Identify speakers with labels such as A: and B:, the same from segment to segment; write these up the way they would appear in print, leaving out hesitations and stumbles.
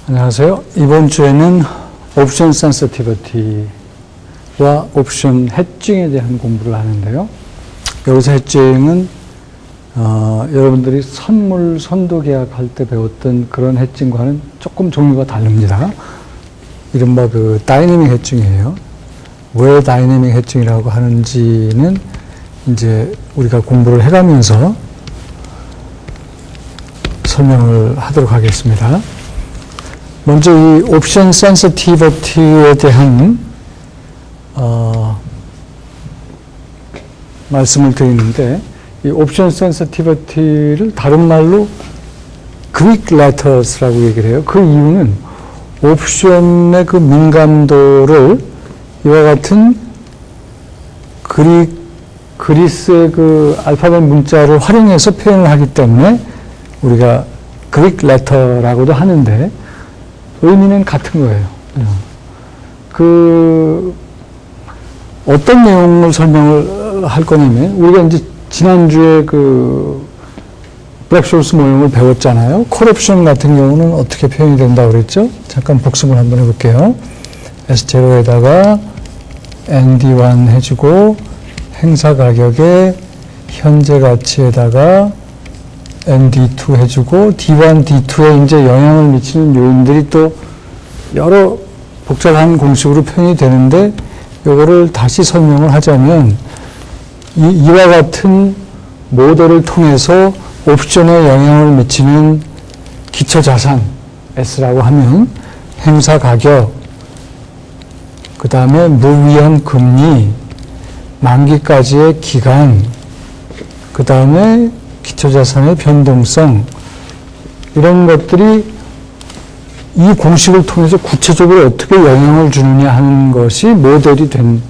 A: 안녕하세요. 이번 주에는 옵션 센서티비티와 옵션 해칭에 대한 공부를 하는데요. 여기서 해칭은 여러분들이 선물 선도 계약할 때 배웠던 그런 해칭과는 조금 종류가 다릅니다. 이른바 그 다이내믹 해칭이에요. 왜 다이내믹 해칭이라고 하는지는 이제 우리가 공부를 해가면서 설명을 하도록 하겠습니다. 먼저 이 옵션 센서티비티에 대한 말씀을 드리는데, 이 옵션 센서티비티를 다른 말로 그릭 레터스라고 얘기를 해요. 그 이유는 옵션의 그 민감도를 이와 같은 그리스의 그 알파벳 문자를 활용해서 표현을 하기 때문에 우리가 그릭 레터라고도 하는데 의미는 같은 거예요. 어떤 내용을 설명을 할 거냐면, 우리가 이제 지난주에 그 블랙쇼스 모형을 배웠잖아요. 콜옵션 같은 경우는 어떻게 표현이 된다고 그랬죠? 잠깐 복습을 한번 해볼게요. S0에다가 ND1 해주고, 행사 가격에 현재 가치에다가 ND2 해주고, D1, D2에 이제 영향을 미치는 요인들이 또 여러 복잡한 공식으로 표현이 되는데, 이거를 다시 설명을 하자면, 이와 같은 모델을 통해서 옵션에 영향을 미치는 기초자산 S라고 하면 행사 가격, 그 다음에 무위험 금리, 만기까지의 기간, 그 다음에 기초자산의 변동성, 이런 것들이 이 공식을 통해서 구체적으로 어떻게 영향을 주느냐 하는 것이 모델이 된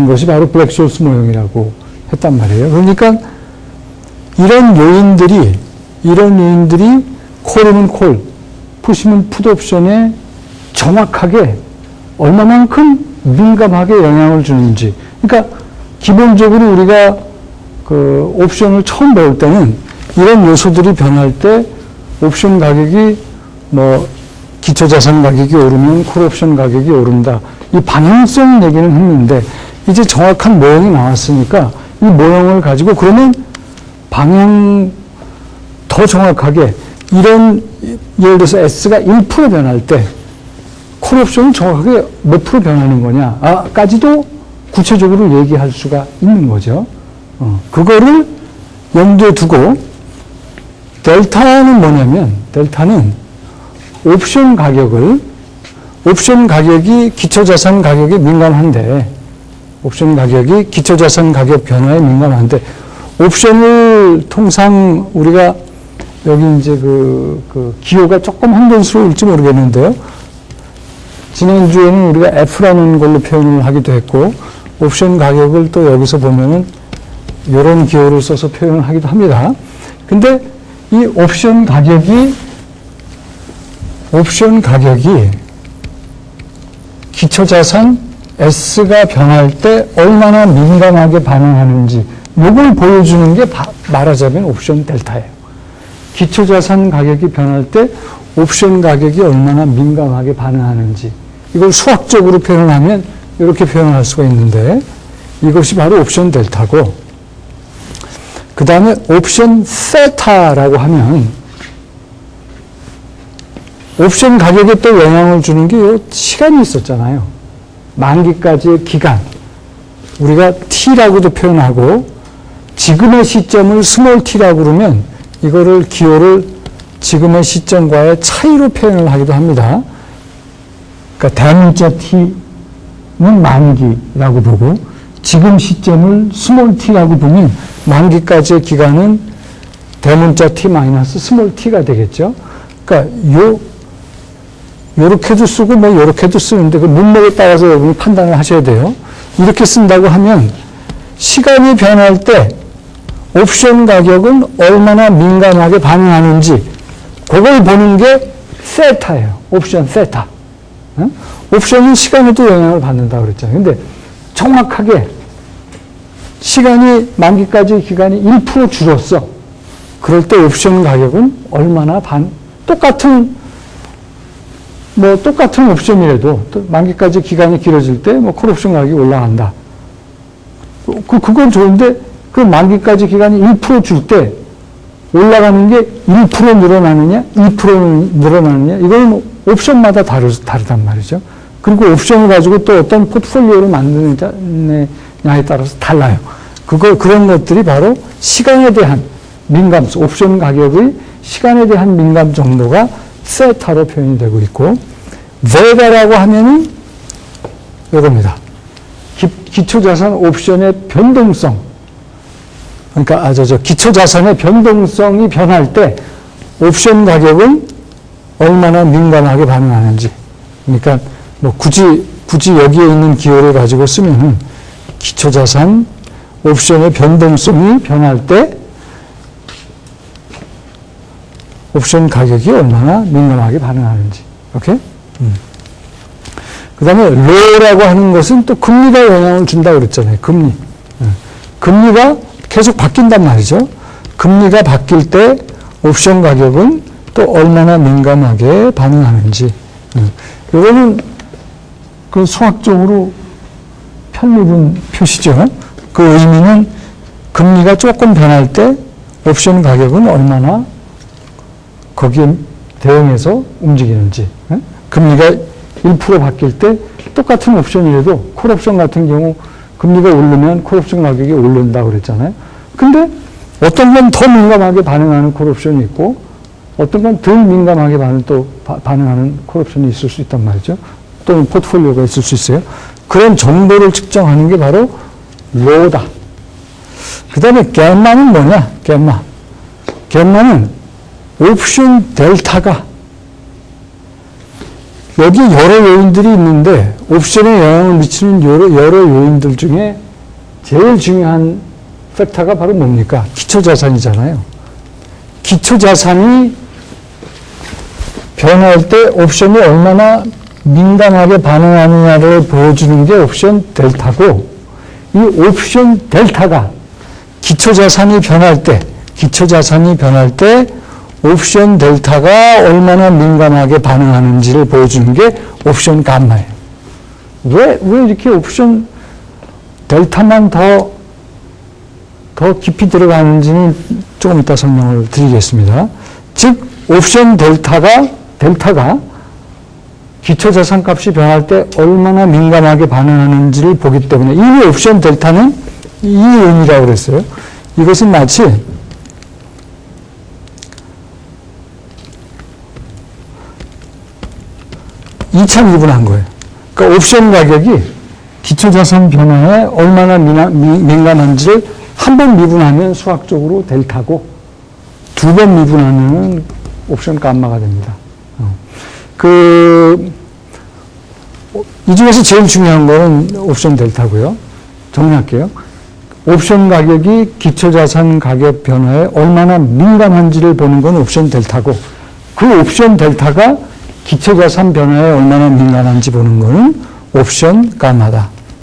A: 것이 바로 블랙쇼스 모형이라고 했단 말이에요. 그러니까 이런 요인들이 콜이면 콜, 푸시면 풋 옵션에 정확하게 얼마만큼 민감하게 영향을 주는지. 그러니까 기본적으로 우리가 그 옵션을 처음 배울 때는 이런 요소들이 변할 때 옵션 가격이 기초자산 가격이 오르면 콜옵션 가격이 오른다. 이 방향성 얘기는 했는데, 이제 정확한 모형이 나왔으니까 이 모형을 가지고 그러면 방향 더 정확하게 이런, 예를 들어서 S가 1% 변할 때 콜옵션은 정확하게 몇 프로 변하는 거냐 까지도 구체적으로 얘기할 수가 있는 거죠. 그거를 염두에 두고, 델타는 뭐냐면, 델타는 옵션 가격이 기초자산 가격에 민감한데, 옵션 가격이 기초자산 가격 변화에 민감한데, 옵션을 통상 우리가 여기 이제 기호가 조금 혼돈스러울지 모르겠는데요. 지난주에는 우리가 F라는 걸로 표현을 하기도 했고, 옵션 가격을 또 여기서 보면은 이런 기호를 써서 표현을 하기도 합니다. 근데 이 옵션 가격이 기초자산 S가 변할 때 얼마나 민감하게 반응하는지, 이걸 보여주는 게 말하자면 옵션 델타예요. 기초자산 가격이 변할 때 옵션 가격이 얼마나 민감하게 반응하는지, 이걸 수학적으로 표현하면 이렇게 표현할 수가 있는데, 이것이 바로 옵션 델타고, 그 다음에 옵션 세타라고 하면 옵션 가격에 또 영향을 주는 게 시간이 있었잖아요. 만기까지의 기간, 우리가 T라고도 표현하고, 지금의 시점을 스몰 t라고 그러면 이거를 기호를 지금의 시점과의 차이로 표현을 하기도 합니다. 그러니까 대문자 T는 만기라고 보고, 지금 시점을 스몰 t라고 보면 만기까지의 기간은 대문자 t 마이너스 스몰 t가 되겠죠. 그러니까 요렇게도 쓰고 요렇게도 쓰는데 그 문맥에 따라서 여러분이 판단을 하셔야 돼요. 이렇게 쓴다고 하면 시간이 변할 때 옵션 가격은 얼마나 민감하게 반응하는지, 그걸 보는 게 세타예요. 옵션 세타. 옵션은 시간에도 영향을 받는다고 그랬잖아요. 근데 정확하게 시간이 만기까지 기간이 1% 줄었어. 그럴 때 옵션 가격은 얼마나 똑같은 옵션이라도 또 만기까지 기간이 길어질 때 뭐 콜옵션 가격이 올라간다. 그건 좋은데 그 만기까지 기간이 1% 줄 때 올라가는 게 1% 늘어나느냐, 2% 늘어나느냐, 이거는 옵션마다 다르단 말이죠. 그리고 옵션을 가지고 또 어떤 포트폴리오를 만드느냐에 따라서 달라요. 그런 것들이 바로 시간에 대한 민감성, 옵션 가격의 시간에 대한 민감 정도가 세타로 표현이 되고 있고, 베가라고 하면은 이겁니다. 기초자산 옵션의 변동성. 그러니까, 기초자산의 변동성이 변할 때 옵션 가격은 얼마나 민감하게 반응하는지. 그러니까, 뭐, 굳이 여기에 있는 기호를 가지고 쓰면은 기초자산 옵션의 변동성이 변할 때 옵션 가격이 얼마나 민감하게 반응하는지. 오케이? 그 다음에, 로라고 하는 것은 또 금리가 영향을 준다고 그랬잖아요. 금리. 금리가 계속 바뀐단 말이죠. 금리가 바뀔 때 옵션 가격은 또 얼마나 민감하게 반응하는지. 이거는 그 수학적으로 편리분 표시죠. 그 의미는 금리가 조금 변할 때 옵션 가격은 얼마나 거기에 대응해서 움직이는지. 금리가 1% 바뀔 때 똑같은 옵션이라도 콜옵션 같은 경우 금리가 오르면 콜옵션 가격이 오른다고 그랬잖아요. 근데 어떤 건 더 민감하게 반응하는 콜옵션이 있고 어떤 건 덜 민감하게 반응하는 콜옵션이 있을 수 있단 말이죠. 또는 포트폴리오가 있을 수 있어요. 그런 정보를 측정하는 게 바로 로다. 그 다음에 갬마는 뭐냐? 갬마는 옵션 델타가 여기 여러 요인들이 있는데 옵션에 영향을 미치는 여러 요인들 중에 제일 중요한 팩터가 바로 뭡니까? 기초자산이잖아요. 기초자산이 변할 때 옵션이 얼마나 민감하게 반응하느냐를 보여주는 게 옵션 델타고, 이 옵션 델타가 기초자산이 변할 때 옵션 델타가 얼마나 민감하게 반응하는지를 보여주는 게 옵션 감마예요. 왜 이렇게 옵션 델타만 더 깊이 들어가는지는 조금 이따 설명을 드리겠습니다. 즉, 옵션 델타가 기초자산 값이 변할 때 얼마나 민감하게 반응하는지를 보기 때문에 이미 옵션 델타는 이 의미라고 그랬어요. 이것은 마치 2차 미분한 거예요. 그러니까 옵션 가격이 기초자산 변화에 얼마나 민감한지를 한 번 미분하면 수학적으로 델타고 두 번 미분하면 옵션 감마가 됩니다. 이 중에서 제일 중요한 거는 옵션 델타고요. 정리할게요. 옵션 가격이 기초자산 가격 변화에 얼마나 민감한지를 보는 건 옵션 델타고, 그 옵션 델타가 기초자산 변화에 얼마나 민감한지 보는 거는 옵션 감마다.